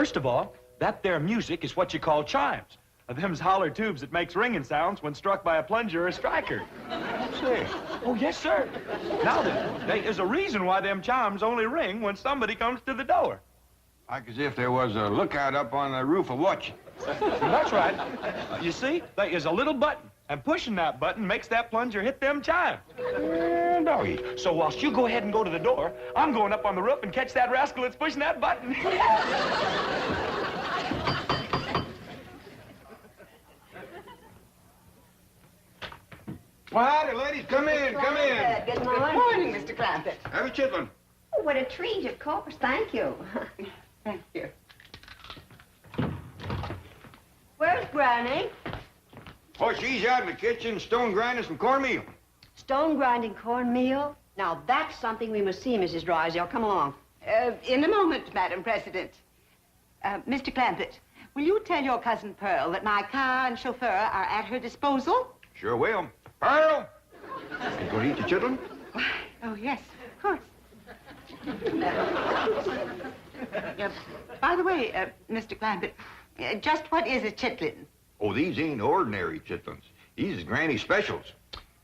First of all, that there music is what you call chimes. Them's holler tubes that makes ringing sounds when struck by a plunger or a striker. Say. Oh, yes, sir. Now then, there is a reason why them chimes only ring when somebody comes to the door. Like as if there was a lookout up on the roof of watching. That's right. You see, there is a little button, and pushing that button makes that plunger hit them chimes. Doggy. So whilst you go ahead and go to the door, I'm going up on the roof and catch that rascal that's pushing that button. Well, howdy, ladies. Come in, come in. Good morning. Good morning, Mr. Clampett. Have a chitlin. Oh, what a treat, of course. Thank you. Thank you. Where's Granny? Oh, she's out in the kitchen stone grinding some cornmeal. Stone grinding cornmeal? Now, that's something we must see, Mrs. Drysdale. Come along. In a moment, Madam President. Mr. Clampett, will you tell your cousin Pearl that my car and chauffeur are at her disposal? Sure will. Pearl! You gonna eat the chitlin? Oh, yes, of course. By the way, Mr. Clampett, just what is a chitlin? Oh, these ain't ordinary chitlins. These is Granny specials.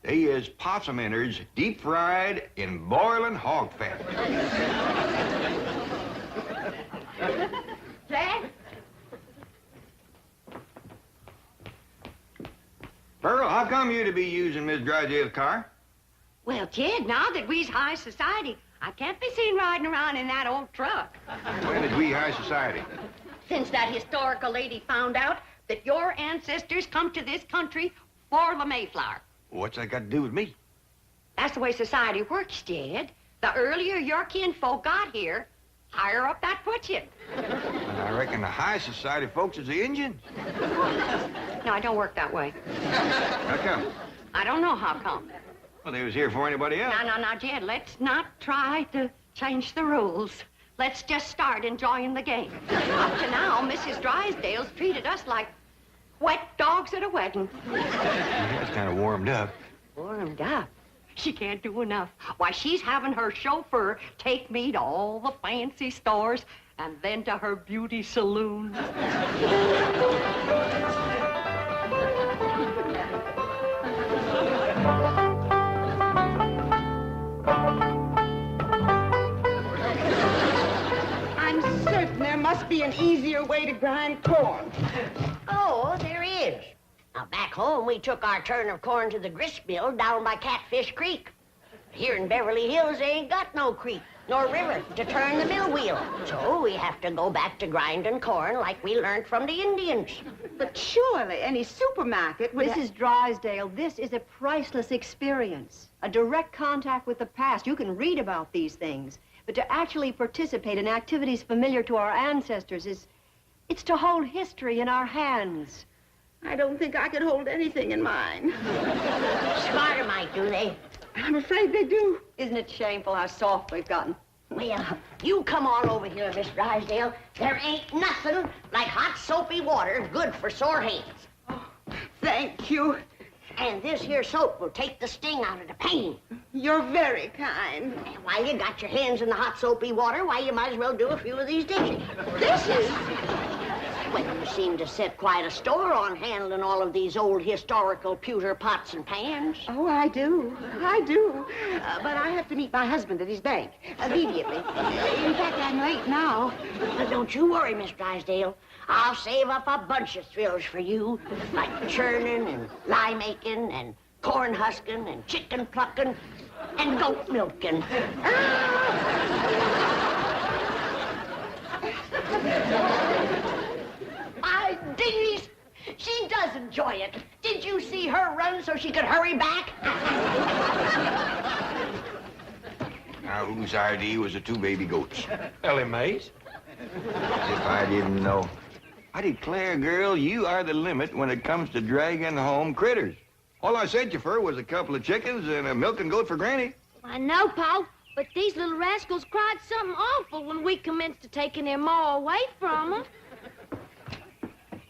They is possum innards deep fried in boiling hog fat. Jed? Pearl, how come you to be using Miss Drysdale's car? Well, Jed, now that we's high society, I can't be seen riding around in that old truck. When is we high society? Since that historical lady found out that your ancestors come to this country for the Mayflower. What's that got to do with me? That's the way society works, Jed. The earlier your kinfolk got here, higher up that puts you. I reckon the high society folks is the Indians. No, it don't work that way. How come? I don't know how come. Well, they was here for anybody else. Now, Jed, let's not try to change the rules. Let's just start enjoying the game. Up to now, Mrs. Drysdale's treated us like wet dogs at a wedding. That's kind of warmed up. Warmed up? She can't do enough. Why, she's having her chauffeur take me to all the fancy stores and then to her beauty saloon. I'm certain there must be an easier way to grind corn. Oh, there is. Now, back home, we took our turn of corn to the grist mill down by Catfish Creek. Here in Beverly Hills, they ain't got no creek nor river to turn the mill wheel. So we have to go back to grinding corn like we learned from the Indians. But surely any supermarket would... Mrs. Drysdale, this is a priceless experience. A direct contact with the past. You can read about these things. But to actually participate in activities familiar to our ancestors it's to hold history in our hands. I don't think I could hold anything in mine. Smarter might, do they? I'm afraid they do. Isn't it shameful how soft we've gotten? Well, you come on over here, Miss Drysdale. There ain't nothing like hot soapy water good for sore hands. Oh, thank you. And this here soap will take the sting out of the pain. You're very kind. And while you got your hands in the hot soapy water, why, you might as well do a few of these dishes. Dishes? Well, you seem to set quite a store on handling all of these old historical pewter pots and pans. Oh, I do. I do. But I have to meet my husband at his bank immediately. In fact, I'm late now. But don't you worry, Miss Drysdale. I'll save up a bunch of thrills for you, like churning and lye making and corn husking and chicken plucking and goat milking. My dingies, she does enjoy it. Did you see her run so she could hurry back? Now, whose idea was the two baby goats? Ellie Mae's. If I didn't know. I declare, girl, you are the limit when it comes to dragging home critters. All I sent you for was a couple of chickens and a milking goat for Granny. I know, Pa, but these little rascals cried something awful when we commenced to taking their ma away from them.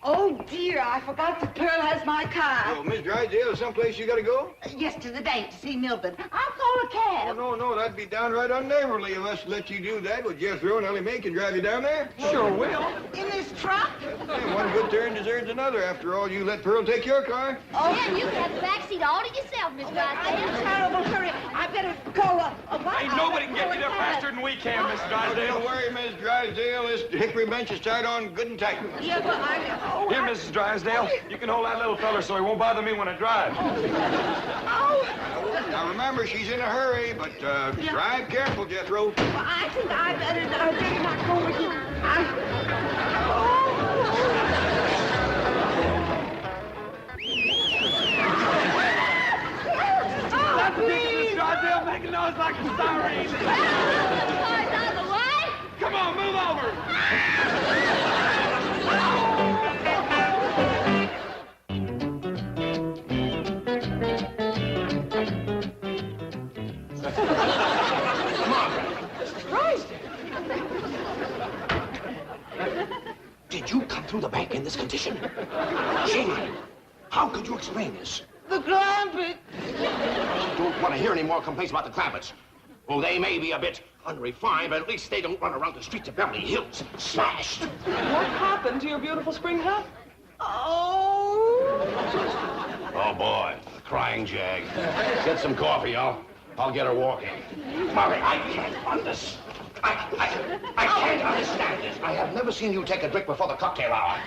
Oh, dear, I forgot that Pearl has my car. Oh, Miss Drysdale, is someplace you gotta go? Yes, to the bank to see Milburn. I'll call a cab. Oh, no, that'd be downright unneighborly of us to let you do that. Would Jethro and Ellie Mae can drive you down there? Sure will. In this truck? Yeah, one good turn deserves another. After all, you let Pearl take your car. Oh, yeah, you can have the back seat all to yourself, Miss I'm Drysdale. in terrible hurry. I better call a what? Ain't nobody can get you there faster than we can, Miss Drysdale. Don't worry, Miss Drysdale. This hickory bench is tied on good and tight. Yeah, but Here, Mrs. Drysdale, you can hold that little fella so he won't bother me when I drive. Now, remember, she's in a hurry, but drive careful, Jethro. I think I better not go with you. That's Miss Drysdale making noise like a siren. Car's out of the way. Come on, move over. Did you come through the bank in this condition? Shame on you. How could you explain this? The Clampett. I don't want to hear any more complaints about the Clampetts. Oh, they may be a bit unrefined, but at least they don't run around the streets of Beverly Hills smashed. What happened to your beautiful spring hat? Oh. Oh, boy, the crying jag. Get some coffee, I'll get her walking. Molly, I can't understand. I can't understand this. I have never seen you take a drink before the cocktail hour.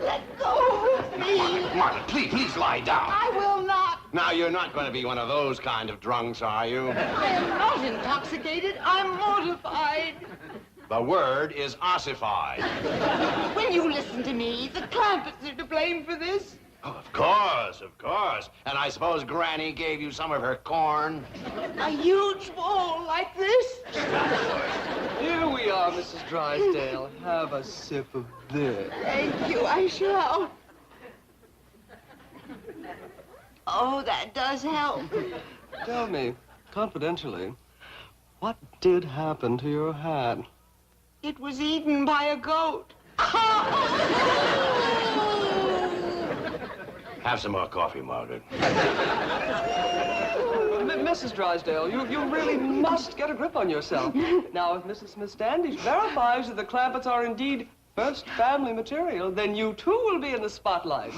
Let go of me. Margaret, please lie down. I will not. Now, you're not going to be one of those kind of drunks, are you? I am not intoxicated. I'm mortified. The word is ossified. When you listen to me, the Clampetts are to blame for this. Oh, of course. And I suppose Granny gave you some of her corn? A huge bowl like this. Here we are, Mrs. Drysdale. Have a sip of this. Thank you, I shall. Oh, that does help. Tell me, confidentially, what did happen to your hat? It was eaten by a goat. Have some more coffee, Margaret. Mrs. Drysdale, you really must get a grip on yourself. Now, if Mrs. Smith Standish verifies that the Clampetts are indeed first family material, then you too will be in the spotlight.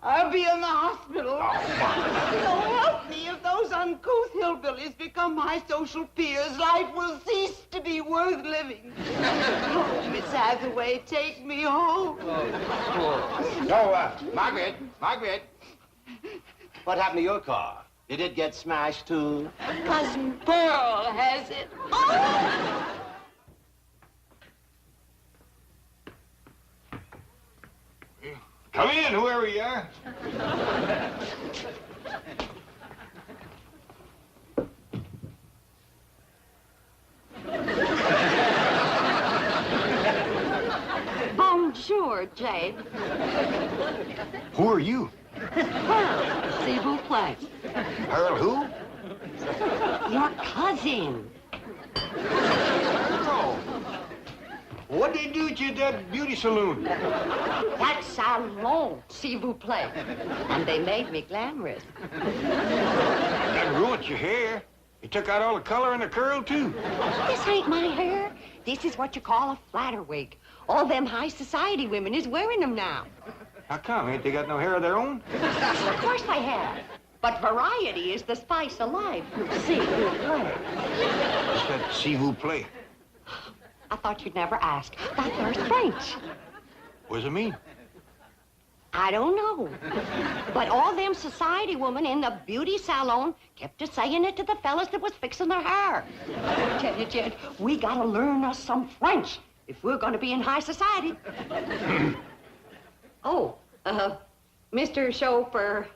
I'll be in the hospital. Oh, Margaret. So help me, if those uncouth hillbillies become my social peers, life will cease to be worth living. Oh, Miss Hathaway, take me home. Margaret. What happened to your car? Did it get smashed, too? Cousin Pearl has it. Oh! Come in, whoever you are. Bonjour, Jed. Who are you? Pearl, s'il vous plaît. Pearl who? Your cousin. Pearl. What'd they do at you at that beauty saloon? That's salon, s'il vous plaît. And they made me glamorous. That ruined your hair. You took out all the color and the curl, too. This ain't my hair. This is what you call a flatter wig. All them high society women is wearing them now. How come? Ain't they got no hair of their own? Of course they have. But variety is the spice of life. See, What's that s'il vous plaît? I thought you'd never ask. That there's French. What does it mean? I don't know. But all them society women in the beauty salon kept a saying it to the fellas that was fixing their hair. I tell you, Jed, we gotta learn us some French if we're gonna be in high society. Oh, Mr. Chauffeur,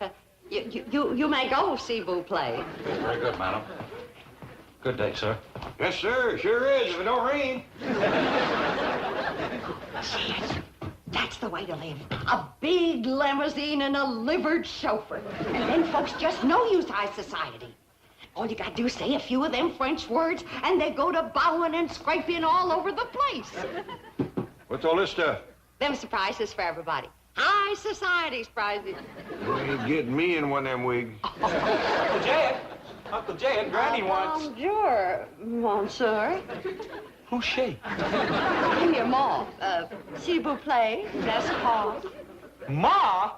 you may go, s'il vous plaît. Very good, madam. Good day, sir. Yes, sir. Sure is, if it don't rain. See it? That's the way to live. A big limousine and a livered chauffeur. And then folks just know you's high society. All you gotta do is say a few of them French words, and they go to bowing and scraping all over the place. What's all this stuff? them surprises for everybody. High society prizes. You ain't getting me in one of them wigs. Uncle Jed, Granny wants... Bonjour, monsieur. Who's she? Give me a mall. S'il vous plaît, n'est-ce pas? Ma?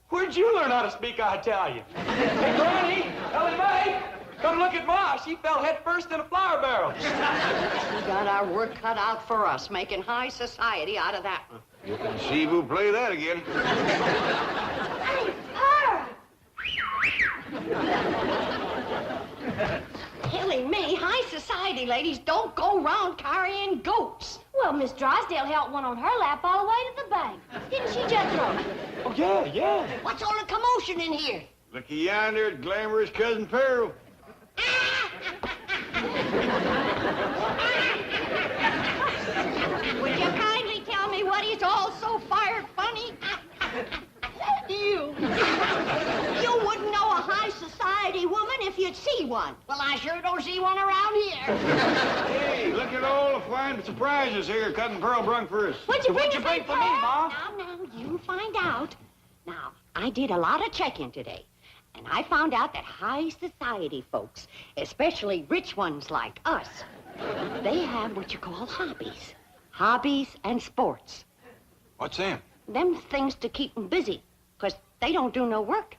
Where'd you learn how to speak Italian? Hey, Granny, Ellie Mae, come look at Ma. She fell head first in a flour barrel. We got our work cut out for us, making high society out of that one. You can see who play that again. Hey, her! Killing me, high society ladies don't go around carrying goats. Well, Miss Drysdale held one on her lap all the way to the bank. Didn't she, Jethro? Oh, yeah. What's all the commotion in here? Looky yonder at glamorous Cousin Pearl. Would you kindly tell me what is all so fired funny? You wouldn't know a high society woman if you'd see one. Well, I sure don't see one around here. Hey, look at all the fine surprises here Cousin Pearl brung for us. What'd you bring What'd you bring for me, Ma? Now, you find out. Now, I did a lot of checking today, and I found out that high society folks, especially rich ones like us, they have what you call hobbies. Hobbies and sports. What's them? Them things to keep them busy, because they don't do no work.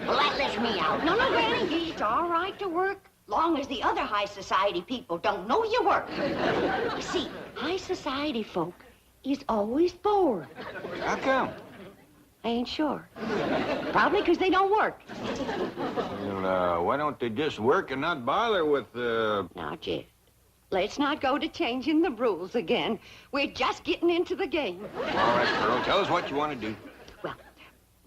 Well, that lets me out. No, Granny, it's all right to work, long as the other high society people don't know you work. You see, high society folk is always bored. How come? I ain't sure. Probably because they don't work. Well, why don't they just work and not bother with, Now, Jeff, let's not go to changing the rules again. We're just getting into the game. All right, Pearl, tell us what you want to do. Well,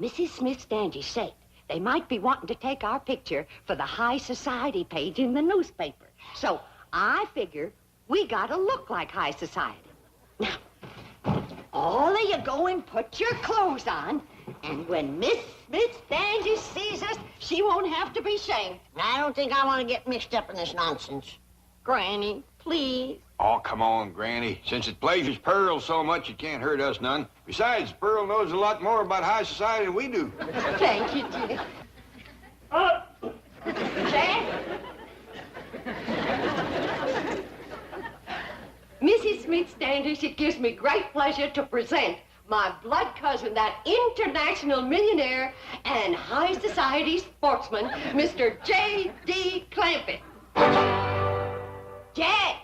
Mrs. Smith-Standish said they might be wanting to take our picture for the high society page in the newspaper. So I figure we gotta look like high society. Now, all of you go and put your clothes on, and when Miss Smith-Standish sees us, she won't have to be shamed. I don't think I want to get mixed up in this nonsense. Granny, please. Oh, come on, Granny. Since it pleasures Pearl so much, it can't hurt us none. Besides, Pearl knows a lot more about high society than we do. Thank you, Jeff. Jeff? Mrs. Smith-Standish, it gives me great pleasure to present my blood cousin, that international millionaire and high society sportsman, Mr. J.D. Clampett. Jed!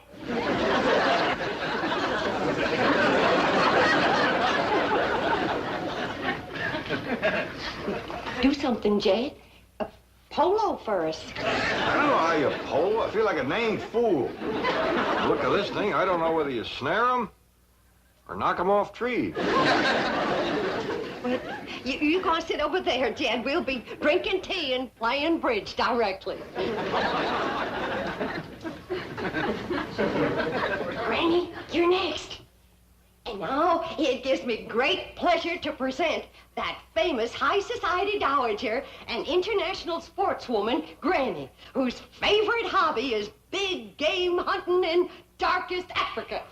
Do something, Jed. A polo for us. I don't know how you pole. I feel like a named fool. Look at this thing. I don't know whether you snare them or knock them off trees. But you go and sit over there, Jed. We'll be drinking tea and playing bridge directly. Granny, you're next. And now it gives me great pleasure to present that famous high society dowager and international sportswoman, Granny, whose favorite hobby is big game hunting in darkest Africa.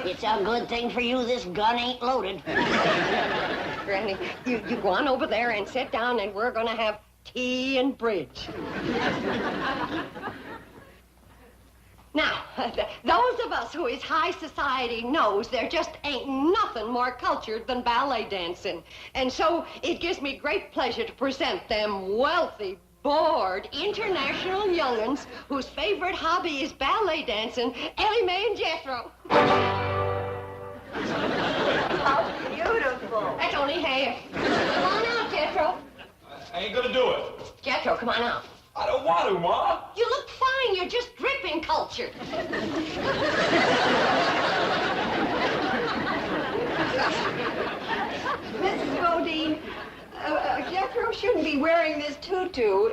It's a good thing for you this gun ain't loaded. Granny, you go on over there and sit down, and we're gonna have tea and bridge. Now, those of us who is high society knows there just ain't nothing more cultured than ballet dancing. And so it gives me great pleasure to present them wealthy, bored, international young'uns whose favorite hobby is ballet dancing, Ellie Mae and Jethro. How beautiful. That's only half. Come on out, Jethro. I ain't gonna do it. Jethro, come on out. I don't want to, Ma. You look fine. You're just dripping culture. Mrs. Bodine, Jethro shouldn't be wearing this tutu.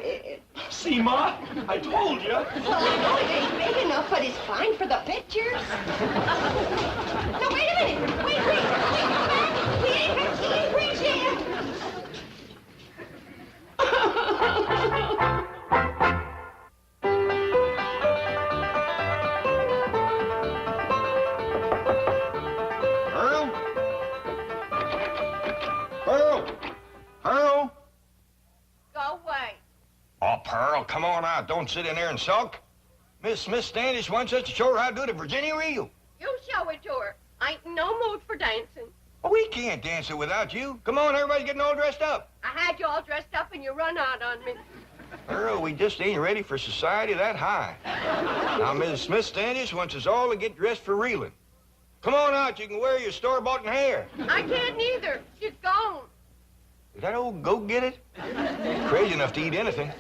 See, Ma? I told you. Well, I know it ain't big enough, but it's fine for the pictures. No, wait a minute. Wait, come back. We ain't got tea and bridge yet. Pearl, come on out. Don't sit in there and sulk. Miss Smith Standish wants us to show her how to do the Virginia reel. You show it to her. I ain't in no mood for dancing. Well, we can't dance it without you. Come on, everybody's getting all dressed up. I had you all dressed up and you run out on me. Earl, we just ain't ready for society that high. Now, Mrs. Smith Standish wants us all to get dressed for reeling. Come on out. You can wear your store-bought hair. I can't neither. She's gone. Did that old goat get it? Crazy enough to eat anything.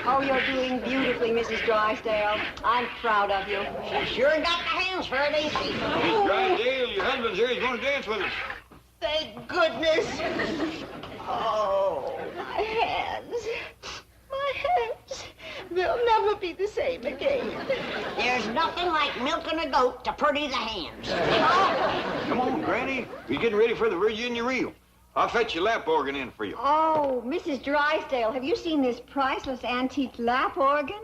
Oh, you're doing beautifully, Mrs. Drysdale. I'm proud of you. She sure got the hands for it, ain't she? Miss Drysdale, your husband's here. He's going to dance with us. Thank goodness. Oh, my hands. My hands. They'll never be the same again. There's nothing like milking a goat to pretty the hands. Come on, Granny. We're getting ready for the Virginia reel. I'll fetch your lap organ in for you. Oh, Mrs. Drysdale, have you seen this priceless antique lap organ?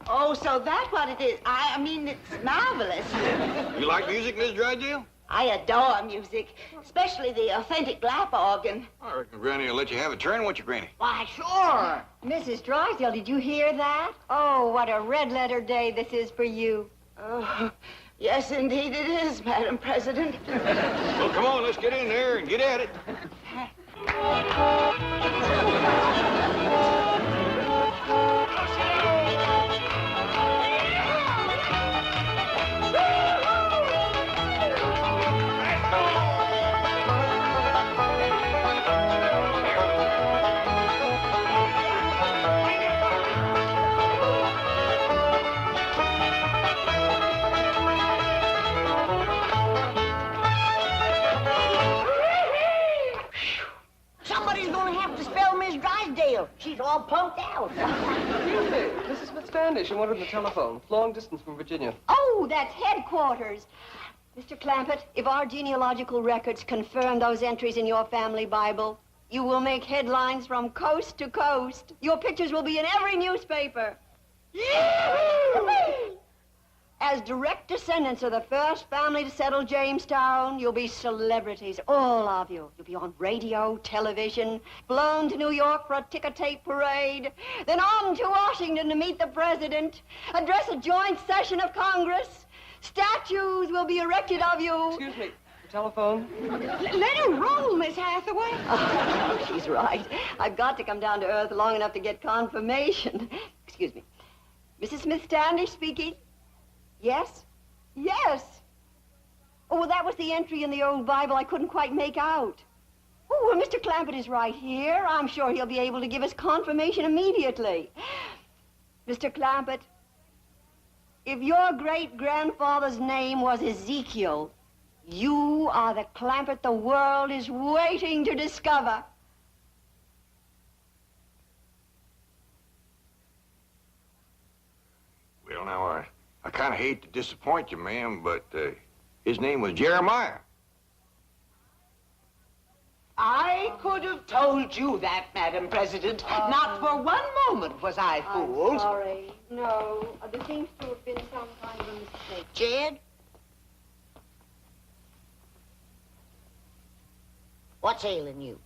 Oh, so that's what it is. I mean, it's marvelous. You like music, Miss Drysdale? I adore music, especially the authentic lap organ. I reckon Granny will let you have a turn, won't you, Granny? Why, sure. Mrs. Drysdale, did you hear that? Oh, what a red-letter day this is for you. Oh, yes, indeed it is, Madam President. Well, come on, let's get in there and get at it. Somebody's gonna have to spell Miss Drysdale. She's all pumped out. Hey, Mrs. Smith Standish, I wanted on the telephone. Long distance from Virginia. Oh, that's headquarters. Mr. Clampett, if our genealogical records confirm those entries in your family Bible, you will make headlines from coast to coast. Your pictures will be in every newspaper. As direct descendants of the first family to settle Jamestown, you'll be celebrities, all of you. You'll be on radio, television, flown to New York for a ticker-tape parade, then on to Washington to meet the president, address a joint session of Congress. Statues will be erected of you. Excuse me, the telephone? Let her roll, Miss Hathaway. Oh, she's right. I've got to come down to earth long enough to get confirmation. Excuse me. Mrs. Smith Standish speaking. Yes? Yes. Oh, well, that was the entry in the old Bible I couldn't quite make out. Oh, well, Mr. Clampett is right here. I'm sure he'll be able to give us confirmation immediately. Mr. Clampett, if your great-grandfather's name was Ezekiel, you are the Clampett the world is waiting to discover. Well, now, I kind of hate to disappoint you, ma'am, but his name was Jeremiah. I could have told you that, Madam President. Not for one moment was I fooled. I'm sorry. No, there seems to have been some kind of a mistake. Jed? What's ailing you?